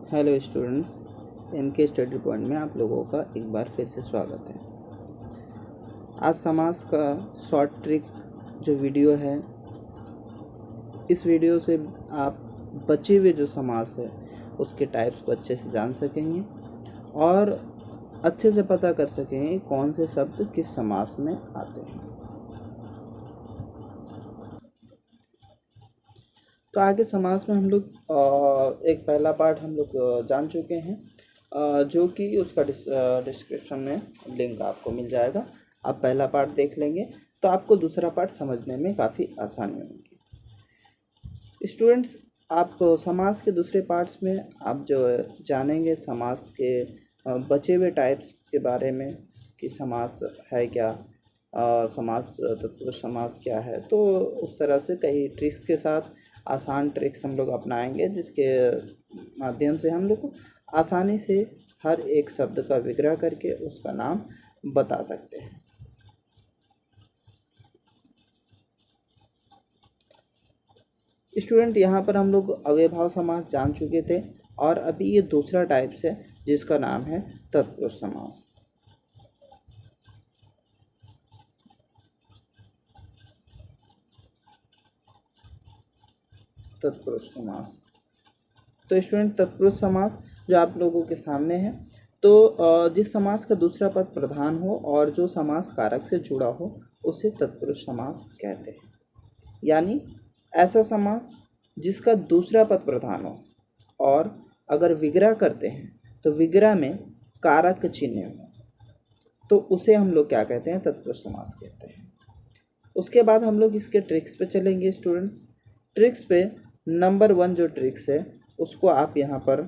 Hello students, MK study point में आप लोगों का एक बार फिर से स्वागत है। आज समास का शॉर्ट ट्रिक जो वीडियो है, इस वीडियो से आप बचे हुए जो समास है उसके टाइप्स को अच्छे से जान सकेंगे और अच्छे से पता कर सकेंगे कौन से शब्द किस समास में आते हैं। तो आगे समास में हम लोग एक पहला पार्ट हम लोग जान चुके हैं, जो कि उसका डिस्क्रिप्शन में लिंक आपको मिल जाएगा। आप पहला पार्ट देख लेंगे तो आपको दूसरा पार्ट समझने में काफ़ी आसानी होगी। स्टूडेंट्स, आप समास के दूसरे पार्ट्स में आप जो जानेंगे समास के बचे हुए टाइप्स के बारे में कि समास है क्या, समास तत्पुरुष समास क्या है। तो उस तरह से कई ट्रिक्स के साथ आसान ट्रिक्स हम लोग अपनाएंगे, जिसके माध्यम से हम लोग को आसानी से हर एक शब्द का विग्रह करके उसका नाम बता सकते हैं। स्टूडेंट, यहाँ पर हम लोग अव्ययभाव समास जान चुके थे और अभी ये दूसरा टाइप्स है जिसका नाम है तत्पुरुष समास। तत्पुरुष समास। तो स्टूडेंट, तत्पुरुष समास जो आप लोगों के सामने है, तो जिस समास का दूसरा पद प्रधान हो और जो समास कारक से जुड़ा हो उसे तत्पुरुष समास कहते हैं। यानी ऐसा समास जिसका दूसरा पद प्रधान हो और अगर विग्रह करते हैं तो विग्रह में कारक चिन्ह हो, तो उसे हम लोग क्या कहते हैं? तत्पुरुष समास कहते हैं। उसके बाद हम लोग इसके ट्रिक्स पे चलेंगे। स्टूडेंट्स, ट्रिक्स पे नंबर 1 जो ट्रिक्स है उसको आप यहाँ पर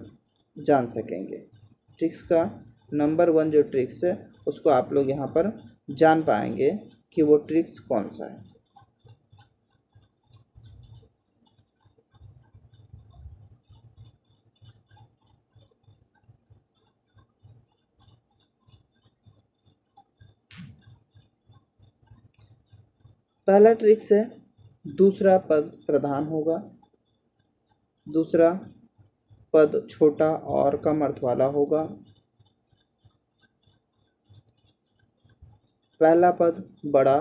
जान सकेंगे। ट्रिक्स का नंबर 1 जो ट्रिक्स है उसको आप लोग यहाँ पर जान पाएंगे कि वो ट्रिक्स कौन सा है। पहला ट्रिक्स है, दूसरा पद प्रधान होगा, दूसरा पद छोटा और कम अर्थ वाला होगा, पहला पद बड़ा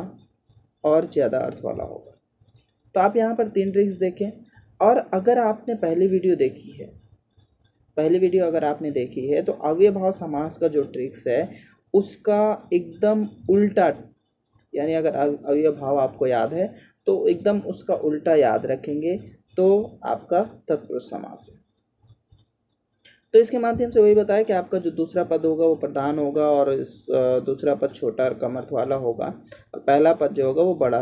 और ज़्यादा अर्थ वाला होगा। तो आप यहाँ पर 3 ट्रिक्स देखें। और अगर आपने पहली वीडियो अगर आपने देखी है तो अव्ययभाव समास का जो ट्रिक्स है उसका एकदम उल्टा, यानी अगर अव्ययभाव आपको याद है तो एकदम उसका उल्टा याद रखेंगे तो आपका तत्पुरुष समास है। तो इसके माध्यम से वही बताया कि आपका जो दूसरा पद होगा वो प्रधान होगा और दूसरा पद छोटा और कम अर्थ वाला होगा और पहला पद जो होगा वो बड़ा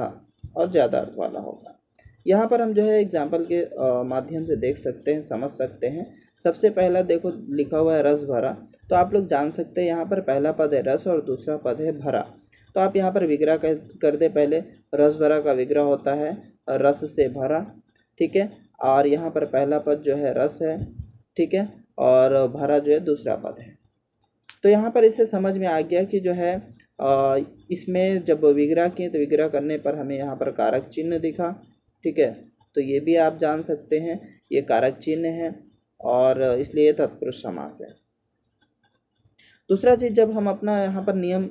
और ज़्यादा अर्थ वाला होगा। यहाँ पर हम जो है एग्जाम्पल के माध्यम से देख सकते हैं, समझ सकते हैं। सबसे पहला देखो लिखा हुआ है रस भरा, तो आप लोग जान सकते हैं यहाँ पर पहला पद है रस और दूसरा पद है भरा। तो आप यहाँ पर विग्रह कर दे। पहले रस भरा का विग्रह होता है रस से भरा, ठीक है। और यहाँ पर पहला पद जो है रस है, ठीक है, और भरा जो है दूसरा पद है। तो यहाँ पर इससे समझ में आ गया कि जो है इसमें जब विग्रह किए तो विग्रह करने पर हमें यहाँ पर कारक चिन्ह दिखा, ठीक है। तो ये भी आप जान सकते हैं ये कारक चिन्ह है और इसलिए तत्पुरुष समास है। दूसरा चीज़, जब हम अपना यहाँ पर नियम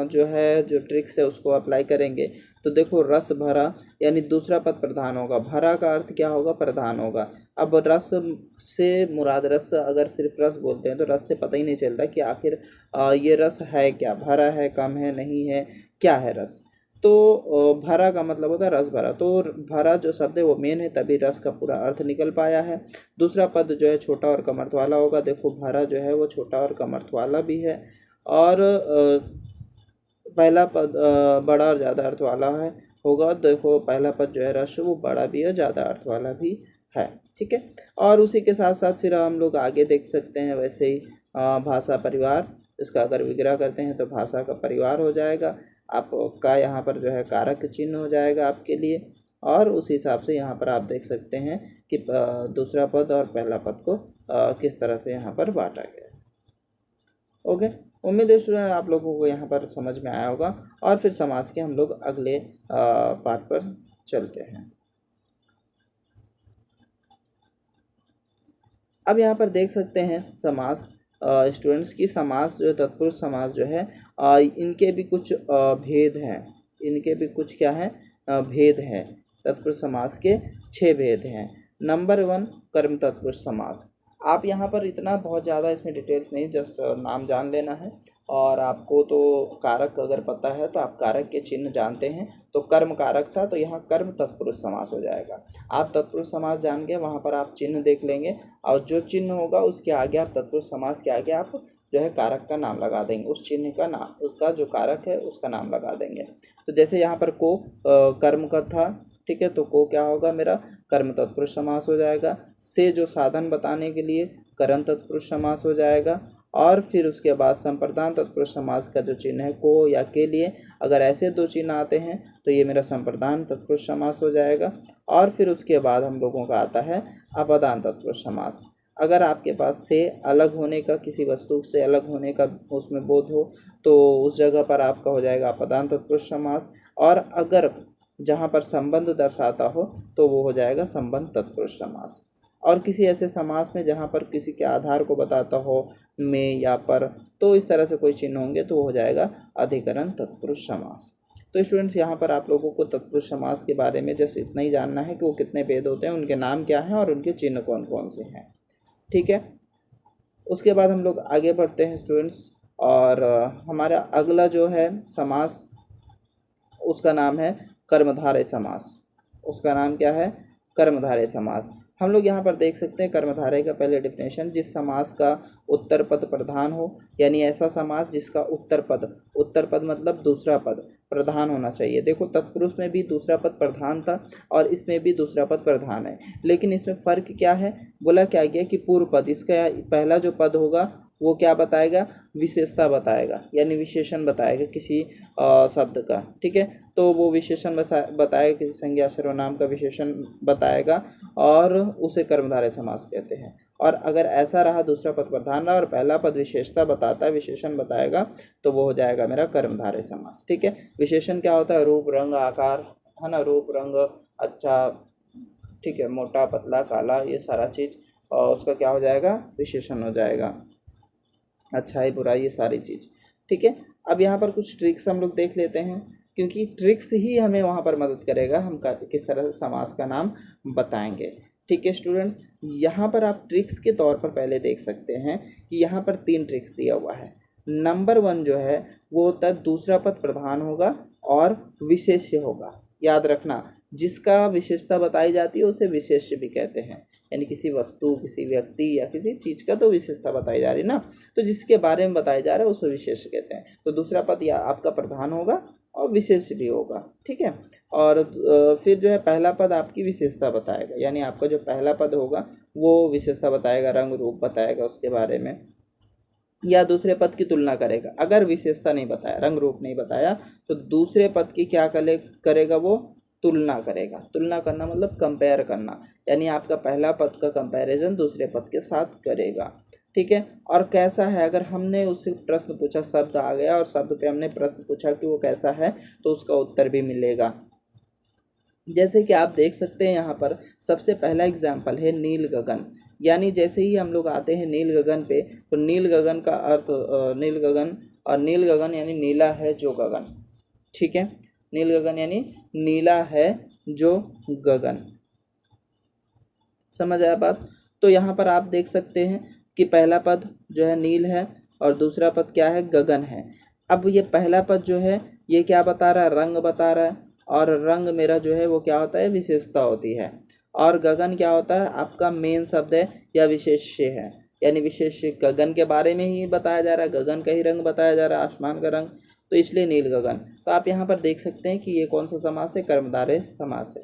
जो ट्रिक्स है उसको अप्लाई करेंगे तो देखो रस भरा यानी दूसरा पद प्रधान होगा, भरा का अर्थ क्या होगा? प्रधान होगा। अब रस से मुराद रस, अगर सिर्फ रस बोलते हैं तो रस से पता ही नहीं चलता कि आखिर ये रस है क्या, भरा है, कम है, नहीं है, क्या है रस। तो भरा का मतलब होता है रस भरा। तो भरा जो शब्द है वो मेन है, तभी रस का पूरा अर्थ निकल पाया है। दूसरा पद जो है छोटा और कम अर्थ वाला होगा। देखो भरा जो है वो छोटा और कम अर्थ वाला भी है और पहला पद बड़ा और ज़्यादा अर्थ वाला होगा। देखो पहला पद जो है रस वो बड़ा भी है, ज़्यादा अर्थ वाला भी है, ठीक है। और उसी के साथ साथ फिर हम लोग आगे देख सकते हैं वैसे ही भाषा परिवार, इसका अगर विग्रह करते हैं तो भाषा का परिवार हो जाएगा, आपका यहाँ पर जो है कारक चिन्ह हो जाएगा आपके लिए। और उस हिसाब से यहाँ पर आप देख सकते हैं कि दूसरा पद और पहला पद को किस तरह से यहाँ पर बांटा गया है। ओके, उम्मीद है स्टूडेंट आप लोगों को यहाँ पर समझ में आया होगा। और फिर समास के हम लोग अगले पार्ट पर चलते हैं। अब यहाँ पर देख सकते हैं समास स्टूडेंट्स की समास जो तत्पुरुष समास जो है इनके भी कुछ भेद हैं, इनके भी कुछ क्या है भेद हैं। तत्पुरुष समास के 6 भेद हैं। नंबर 1 कर्म तत्पुरुष समास। आप यहाँ पर इतना बहुत ज़्यादा इसमें डिटेल्स नहीं, जस्ट नाम जान लेना है। और आपको तो कारक अगर पता है तो आप कारक के चिन्ह जानते हैं, तो कर्म कारक था तो यहाँ कर्म तत्पुरुष समास हो जाएगा। आप तत्पुरुष समास जान के वहाँ पर आप चिन्ह देख लेंगे, और जो चिन्ह होगा उसके आगे आप तत्पुरुष समास के आगे आप जो है कारक का नाम लगा देंगे, उस चिन्ह का नाम, उसका जो कारक है उसका नाम लगा देंगे। तो जैसे यहाँ पर को कर्म का था, ठीक है, तो को क्या होगा मेरा कर्म तत्पुरुष समास हो जाएगा। से जो साधन बताने के लिए करण तत्पुरुष समास हो जाएगा। और फिर उसके बाद संप्रदान तत्पुरुष समास का जो चिन्ह है को या के लिए, अगर ऐसे 2 चिन्ह आते हैं तो ये मेरा संप्रदान तत्पुरुष समास हो जाएगा। और फिर उसके बाद हम लोगों का आता है अपदान तत्पुरुष समास। अगर आपके पास से अलग होने का, किसी वस्तु से अलग होने का उसमें बोध हो तो उस जगह पर आपका हो जाएगा अपदान तत्पुरुष समास। और अगर जहाँ पर संबंध दर्शाता हो तो वो हो जाएगा संबंध तत्पुरुष समास। और किसी ऐसे समास में जहाँ पर किसी के आधार को बताता हो में या पर, तो इस तरह से कोई चिन्ह होंगे तो वो हो जाएगा अधिकरण तत्पुरुष समास। तो स्टूडेंट्स यहाँ पर आप लोगों को तत्पुरुष समास के बारे में जस्ट इतना ही जानना है कि वो कितने भेद होते हैं, उनके नाम क्या हैं और उनके चिन्ह कौन कौन से हैं, ठीक है। उसके बाद हम लोग आगे बढ़ते हैं स्टूडेंट्स, और हमारा अगला जो है समास उसका नाम है कर्मधारय समास। उसका नाम क्या है कर्मधारय समास। हम लोग यहाँ पर देख सकते हैं कर्मधारय का पहले डिफिनेशन, जिस समास का उत्तर पद प्रधान हो, यानी ऐसा समास जिसका उत्तर पद मतलब दूसरा पद प्रधान होना चाहिए। देखो तत्पुरुष में भी दूसरा पद प्रधान था और इसमें भी दूसरा पद प्रधान है, लेकिन इसमें फ़र्क क्या है, बोला क्या गया कि पूर्व पद, इसका पहला जो पद होगा वो क्या बताएगा, विशेषता बताएगा, यानी विशेषण बताएगा किसी शब्द का, ठीक है। तो वो विशेषण बताएगा, किसी संज्ञा सर्वनाम का विशेषण बताएगा और उसे कर्मधारय समास कहते हैं। और अगर ऐसा रहा दूसरा पद प्रधान रहा और पहला पद विशेषता बताता है, विशेषण बताएगा, तो वो हो जाएगा मेरा कर्मधारय समास, ठीक है। विशेषण क्या होता है, रूप रंग आकार, है ना, रूप रंग अच्छा, ठीक है, मोटा पतला काला, ये सारा चीज़, और उसका क्या हो जाएगा विशेषण हो जाएगा, अच्छाई बुराई ये सारी चीज़, ठीक है। अब यहाँ पर कुछ ट्रिक्स हम लोग देख लेते हैं, क्योंकि ट्रिक्स ही हमें वहाँ पर मदद करेगा, हम किस तरह से समास का नाम बताएंगे, ठीक है स्टूडेंट्स। यहाँ पर आप ट्रिक्स के तौर पर पहले देख सकते हैं कि यहाँ पर 3 ट्रिक्स दिया हुआ है। नंबर 1 जो है वो होता है दूसरा पद प्रधान होगा और विशेष्य होगा। याद रखना, जिसका विशेषता बताई जाती है उसे विशेष्य भी कहते हैं, यानी किसी वस्तु, किसी व्यक्ति या किसी चीज़ का तो विशेषता बताई जा रही है ना, तो जिसके बारे में बताया जा रहा है उसको विशेष्य कहते हैं। तो दूसरा पद या आपका प्रधान होगा और विशेष भी होगा, ठीक है। और फिर जो है पहला पद आपकी विशेषता बताएगा, यानी आपका जो पहला पद होगा वो विशेषता बताएगा, रंग रूप बताएगा उसके बारे में, या दूसरे पद की तुलना करेगा। अगर विशेषता नहीं बताया, रंग रूप नहीं बताया, तो दूसरे पद की क्या करेगा, वो तुलना करेगा। तुलना करना मतलब कंपेयर करना, यानी आपका पहला पद का कंपैरिजन दूसरे पद के साथ करेगा, ठीक है। और कैसा है, अगर हमने उससे प्रश्न पूछा, शब्द आ गया और शब्द पे हमने प्रश्न पूछा कि वो कैसा है, तो उसका उत्तर भी मिलेगा। जैसे कि आप देख सकते हैं यहाँ पर सबसे पहला एग्जाम्पल है नील गगन, यानी जैसे ही हम लोग आते हैं नील गगन पे, तो नील गगन का अर्थ नील गगन, और नील गगन यानी नीला है जो गगन, ठीक है। नील गगन यानी नीला है जो गगन, समझ आया बात। तो यहाँ पर आप देख सकते हैं कि पहला पद जो है नील है और दूसरा पद क्या है, गगन है। अब ये पहला पद जो है ये क्या बता रहा है, रंग बता रहा है, और रंग मेरा जो है वो क्या होता है, विशेषता होती है। और गगन क्या होता है, आपका मेन शब्द है या विशेष्य है, यानी विशेष गगन के बारे में ही बताया जा रहा है, गगन का ही रंग बताया जा रहा है, आसमान का रंग, तो इसलिए नील गगन। तो आप यहाँ पर देख सकते हैं कि ये कौन सा समास है, कर्मधारय समास है,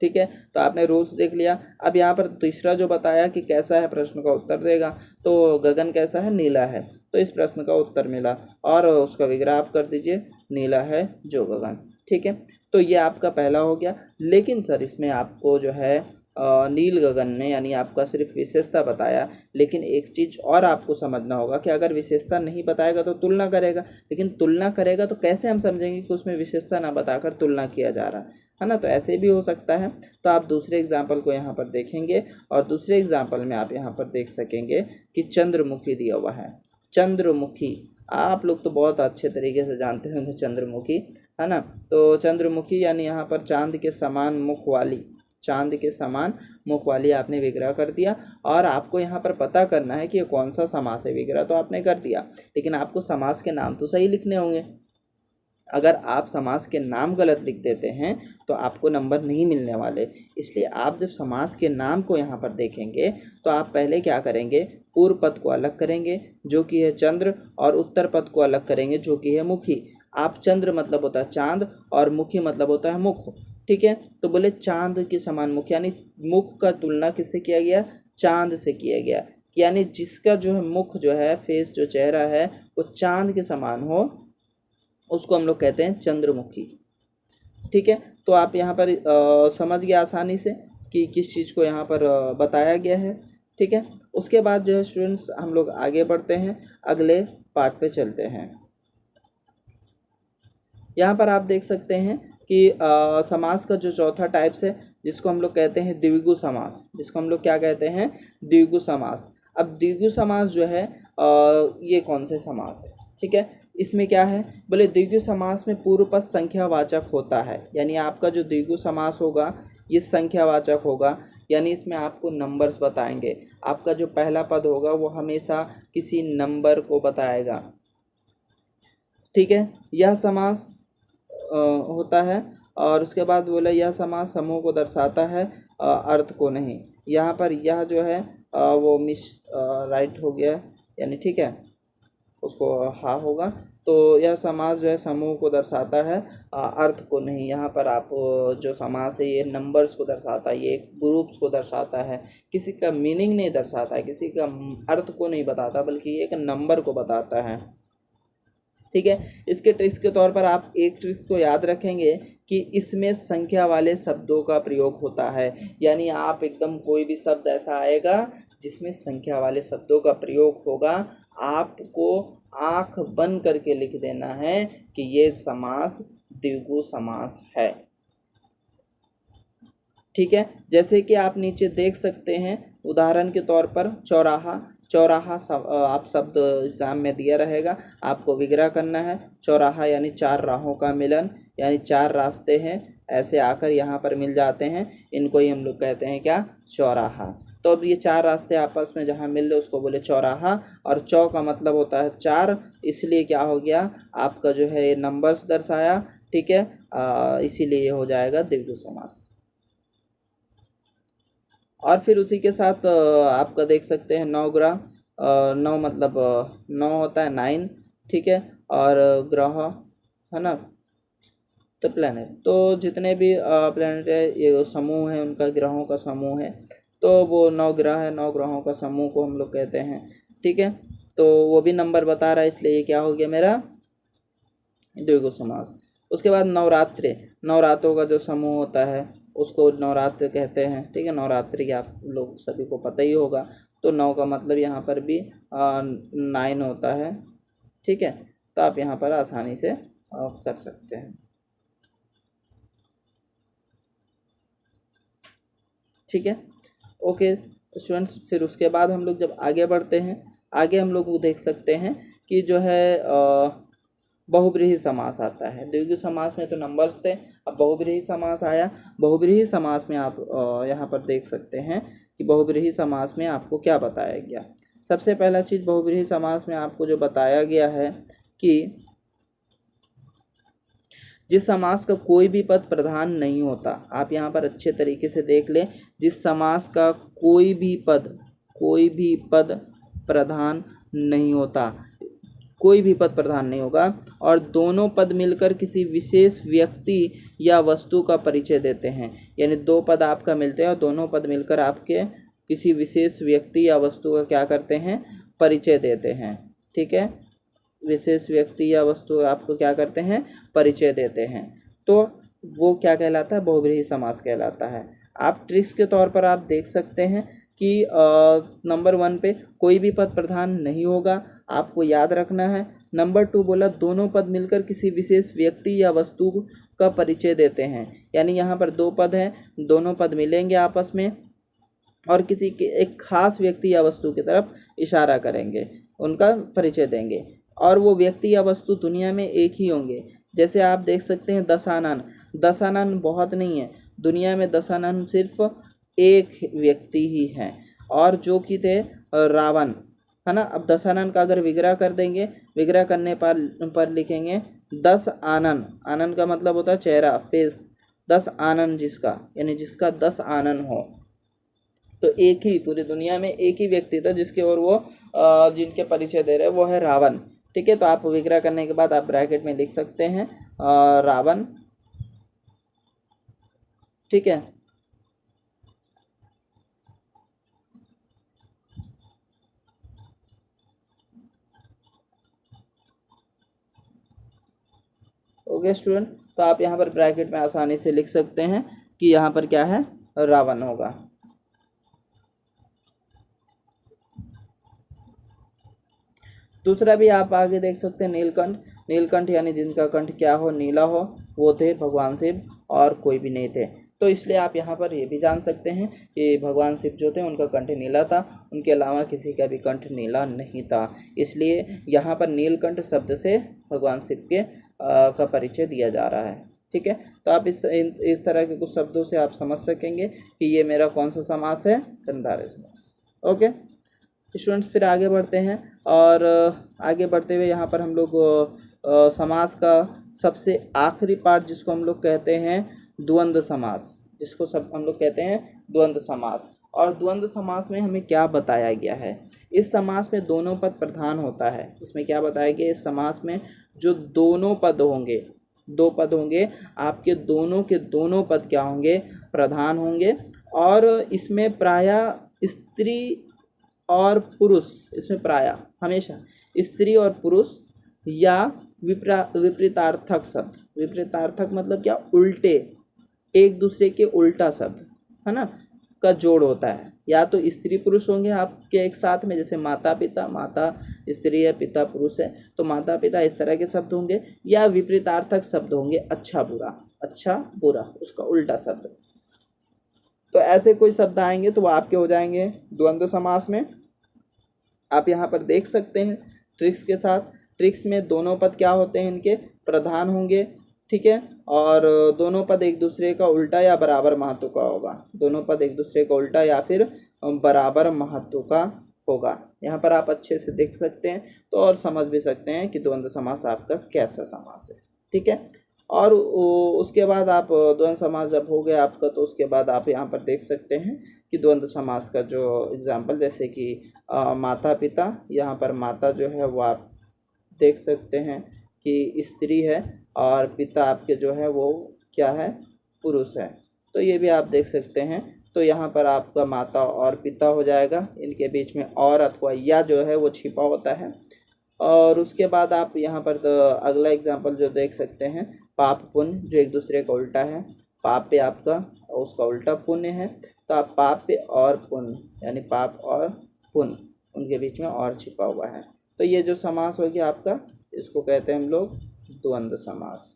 ठीक है। तो आपने रूल्स देख लिया। अब यहाँ पर तीसरा जो बताया कि कैसा है, प्रश्न का उत्तर देगा, तो गगन कैसा है, नीला है, तो इस प्रश्न का उत्तर मिला, और उसका विग्रह आप कर दीजिए, नीला है जो गगन, ठीक है। तो ये आपका पहला हो गया। लेकिन सर इसमें आपको जो है नील गगन में, यानी आपका सिर्फ विशेषता बताया, लेकिन एक चीज़ और आपको समझना होगा कि अगर विशेषता नहीं बताएगा तो तुलना करेगा, लेकिन तुलना करेगा तो कैसे हम समझेंगे कि उसमें विशेषता ना बताकर तुलना किया जा रहा है ना। तो ऐसे भी हो सकता है। तो आप दूसरे एग्जाम्पल को यहाँ पर देखेंगे और दूसरे एग्जाम्पल में आप यहाँ पर देख सकेंगे कि चंद्रमुखी दिया हुआ है। चंद्रमुखी आप लोग तो बहुत अच्छे तरीके से जानते होंगे चंद्रमुखी, है ना। तो चंद्रमुखी यानी यहाँ पर चांद के समान मुख वाली, चांद के समान मुख वाली आपने विग्रह कर दिया। और आपको यहाँ पर पता करना है कि ये कौन सा समास है। विग्रह तो आपने कर दिया, लेकिन आपको समास के नाम तो सही लिखने होंगे। अगर आप समास के नाम गलत लिख देते हैं तो आपको नंबर नहीं मिलने वाले। इसलिए आप जब समास के नाम को यहाँ पर देखेंगे तो आप पहले क्या करेंगे, पूर्व पद को अलग करेंगे जो कि है चंद्र, और उत्तर पद को अलग करेंगे जो कि है मुखी। आप चंद्र मतलब होता है चांद और मुखी मतलब होता है मुख, ठीक है। तो बोले चांद के समान मुख, यानी मुख का तुलना किससे किया गया, चांद से किया गया। यानी जिसका जो है मुख जो है, फेस जो चेहरा है वो चांद के समान हो, उसको हम लोग कहते हैं चंद्रमुखी, ठीक है। तो आप यहाँ पर समझ गए आसानी से कि किस चीज़ को यहाँ पर बताया गया है, ठीक है। उसके बाद जो है स्टूडेंट्स हम लोग आगे बढ़ते हैं, अगले पार्ट पे चलते हैं। यहाँ पर आप देख सकते हैं कि समास का जो चौथा टाइप्स है जिसको हम लोग कहते हैं द्विगु समास, जिसको हम लोग क्या कहते हैं, द्विगु समास। अब द्विगु समास जो है ये कौन से समास है, ठीक है। इसमें क्या है, बोले द्विगु समास में पूर्व पद संख्यावाचक होता है, यानी आपका जो द्विगु समास होगा ये संख्यावाचक होगा, यानी इसमें आपको नंबर्स बताएंगे। आपका जो पहला पद होगा वो हमेशा किसी नंबर को बताएगा, ठीक है। यह समास होता है। और उसके बाद बोला यह समास समूह को दर्शाता है, अर्थ को नहीं। यहाँ पर यह जो है वो मिस राइट हो गया, यानी ठीक है, उसको हाँ होगा। तो यह समास जो है समूह को दर्शाता है, अर्थ को नहीं। यहाँ पर आप जो समास है ये नंबर्स को दर्शाता है, ये ग्रुप्स को दर्शाता है, किसी का मीनिंग नहीं दर्शाता है, किसी का अर्थ को नहीं बताता, बल्कि एक नंबर को बताता है, ठीक है। इसके ट्रिक्स के तौर पर आप एक ट्रिक्स को याद रखेंगे कि इसमें संख्या वाले शब्दों का प्रयोग होता है, यानी आप एकदम कोई भी शब्द ऐसा आएगा जिसमें संख्या वाले शब्दों का प्रयोग होगा, आपको आंख बंद करके लिख देना है कि ये समास द्विगु समास है, ठीक है। जैसे कि आप नीचे देख सकते हैं, उदाहरण के तौर पर चौराहा। चौराहा आप शब्द एग्जाम में दिया रहेगा, आपको विग्रह करना है। चौराहा यानी चार राहों का मिलन, यानी चार रास्ते हैं ऐसे आकर यहाँ पर मिल जाते हैं, इनको ही हम लोग कहते हैं क्या, चौराहा। तो अब ये चार रास्ते आपस में जहाँ मिल रहे उसको बोले चौराहा। और चौ का मतलब होता है चार, इसलिए क्या हो गया आपका जो है ये नंबर्स दर्शाया, ठीक है। इसीलिए ये हो जाएगा द्विगु समास। और फिर उसी के साथ आपका देख सकते हैं नवग्रह। नौ मतलब नौ होता है 9, ठीक है। और ग्रह है ना, तो प्लैनेट, तो जितने भी प्लैनेट है ये समूह है, उनका ग्रहों का समूह है, तो वो नौ ग्रह है, नौ ग्रहों का समूह को हम लोग कहते हैं, ठीक है। तो वो भी नंबर बता रहा है, इसलिए ये क्या हो गया मेरा द्विगु समास। उसके बाद नवरात्रि, नवरात्रों का जो समूह होता है उसको नवरात्र कहते हैं, ठीक है। नवरात्रि आप लोग सभी को पता ही होगा। तो नौ का मतलब यहाँ पर भी 9 होता है, ठीक है। तो आप यहाँ पर आसानी से कर सकते हैं, ठीक है। ओके स्टूडेंट्स, फिर उसके बाद हम लोग जब आगे बढ़ते हैं, आगे हम लोग देख सकते हैं कि जो है बहुब्रीहि समास आता है। द्विगु समास में तो नंबर्स थे, अब बहुब्रीहि समास आया। बहुब्रीहि समास में आप यहाँ पर देख सकते हैं कि बहुब्रीहि समास में आपको क्या बताया गया। सबसे पहला चीज़ बहुब्रीहि समास में आपको जो बताया गया है कि जिस समास का कोई भी पद प्रधान नहीं होता, आप यहाँ पर अच्छे तरीके से देख लें, जिस समास का कोई भी पद प्रधान नहीं होता, कोई भी पद प्रधान नहीं होगा, और दोनों पद मिलकर किसी विशेष व्यक्ति या वस्तु का परिचय देते हैं। यानी दो पद आपका मिलते हैं और दोनों पद मिलकर आपके किसी विशेष व्यक्ति या वस्तु का क्या करते हैं, परिचय देते हैं, ठीक है। विशेष व्यक्ति या वस्तु आपको क्या करते हैं, परिचय देते हैं, तो वो क्या कहलाता है, बहुब्रीहि समास कहलाता है। आप ट्रिक्स के तौर पर आप देख सकते हैं कि नंबर 1 पे कोई भी पद प्रधान नहीं होगा, आपको याद रखना है। नंबर 2 बोला दोनों पद मिलकर किसी विशेष व्यक्ति या वस्तु का परिचय देते हैं, यानी यहाँ पर 2 पद हैं, दोनों पद मिलेंगे आपस में और किसी के एक खास व्यक्ति या वस्तु की तरफ इशारा करेंगे, उनका परिचय देंगे और वो व्यक्ति या वस्तु दुनिया में एक ही होंगे। जैसे आप देख सकते हैं दशानन, दशानन बहुत नहीं है, दुनिया में दशानन सिर्फ एक व्यक्ति ही हैं और जो कि थे रावण, है ना। अब दशानन का अगर विग्रह कर देंगे, विग्रह करने पर लिखेंगे 10 आनन, आनन का मतलब होता है चेहरा, फेस, 10 आनन जिसका, यानी जिसका 10 आनन हो। तो एक ही पूरी दुनिया में एक ही व्यक्ति था जिसके और वो जिनके परिचय दे रहे हैं वो है रावण। ठीक है, तो आप विग्रह करने के बाद आप ब्रैकेट में लिख सकते हैं रावण। ठीक है, ओके स्टूडेंट, तो आप यहाँ पर ब्रैकेट में आसानी से लिख सकते हैं कि यहाँ पर क्या है, रावण होगा। दूसरा भी आप आगे देख सकते हैं नीलकंठ, नीलकंठ यानी जिनका कंठ क्या हो, नीला हो, वो थे भगवान शिव और कोई भी नहीं थे। तो इसलिए आप यहाँ पर ये भी जान सकते हैं कि भगवान शिव जो थे उनका कंठ नीला था, उनके अलावा किसी का भी कंठ नीला नहीं था, इसलिए यहाँ पर नीलकंठ शब्द से भगवान शिव के का परिचय दिया जा रहा है। ठीक है, तो आप इस तरह के कुछ शब्दों से आप समझ सकेंगे कि ये मेरा कौन सा समास है, कर्मधारय समास। ओके स्टूडेंट्स, फिर आगे बढ़ते हैं और आगे बढ़ते हुए यहाँ पर हम लोग समास का सबसे आखिरी पार्ट जिसको हम लोग कहते हैं द्वंद्व समास, जिसको सब हम लोग कहते हैं द्वंद्व समास। और द्वंद्व समास में हमें क्या बताया गया है, इस समास में दोनों पद प्रधान होता है। इसमें क्या बताया गया, इस समास में जो दोनों पद होंगे, 2 पद होंगे, आपके दोनों के दोनों पद क्या होंगे, प्रधान होंगे। और इसमें प्रायः स्त्री और पुरुष, इसमें प्रायः हमेशा स्त्री और पुरुष या विपरीतार्थक शब्द, विपरीतार्थक मतलब क्या, उल्टे, एक दूसरे के उल्टा शब्द, है ना, का जोड़ होता है। या तो स्त्री पुरुष होंगे आपके एक साथ में, जैसे माता पिता, माता स्त्री है, पिता पुरुष है, तो माता पिता इस तरह के शब्द होंगे, या विपरीतार्थक शब्द होंगे, अच्छा बुरा, अच्छा बुरा उसका उल्टा शब्द। तो ऐसे कोई शब्द आएंगे तो वो आपके हो जाएंगे द्वंद्व समास में। आप यहाँ पर देख सकते हैं ट्रिक्स के साथ, ट्रिक्स में दोनों पद क्या होते हैं, इनके प्रधान होंगे। ठीक है, और दोनों पद एक दूसरे का उल्टा या बराबर महत्व का होगा, दोनों पद एक दूसरे का उल्टा या फिर बराबर महत्व का होगा। यहाँ पर आप अच्छे से देख सकते हैं तो और समझ भी सकते हैं कि द्वंद्व समास आपका कैसा समास है। ठीक है, और उसके बाद आप द्वंद्व समास जब हो गया आपका, तो उसके बाद आप यहाँ पर देख सकते हैं कि द्वंद्व समास का जो एग्जाम्पल, जैसे कि माता पिता, यहाँ पर माता जो है वो आप देख सकते हैं कि स्त्री है और पिता आपके जो है वो क्या है, पुरुष है। तो ये भी आप देख सकते हैं। तो यहाँ पर आपका माता और पिता हो जाएगा, इनके बीच में और अथवा या जो है वो छिपा होता है। और उसके बाद आप यहाँ पर अगला एग्जाम्पल जो देख सकते हैं, पाप पुण्य, जो एक दूसरे का उल्टा है, पाप पे आपका उसका उल्टा पुण्य है, तो आप पाप पे और पुण्य, यानी पाप और पुण्य, उनके बीच में और छिपा हुआ है। तो ये जो समास हो गया आपका, इसको कहते हैं हम लोग द्वंद्व समास।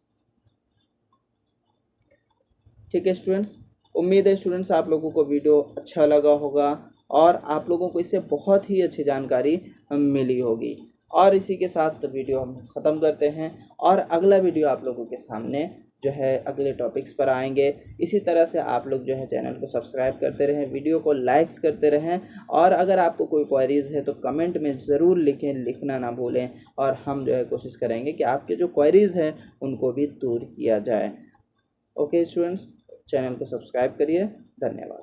ठीक है स्टूडेंट्स, उम्मीद है स्टूडेंट्स आप लोगों को वीडियो अच्छा लगा होगा और आप लोगों को इससे बहुत ही अच्छी जानकारी मिली होगी। और इसी के साथ वीडियो हम ख़त्म करते हैं और अगला वीडियो आप लोगों के सामने जो है अगले टॉपिक्स पर आएंगे। इसी तरह से आप लोग जो है चैनल को सब्सक्राइब करते रहें, वीडियो को लाइक्स करते रहें, और अगर आपको कोई क्वेरीज़ है तो कमेंट में ज़रूर लिखें, लिखना ना भूलें, और हम जो है कोशिश करेंगे कि आपके जो क्वेरीज़ हैं उनको भी दूर किया जाए। ओके स्टूडेंट्स, चैनल को सब्सक्राइब करिए। धन्यवाद।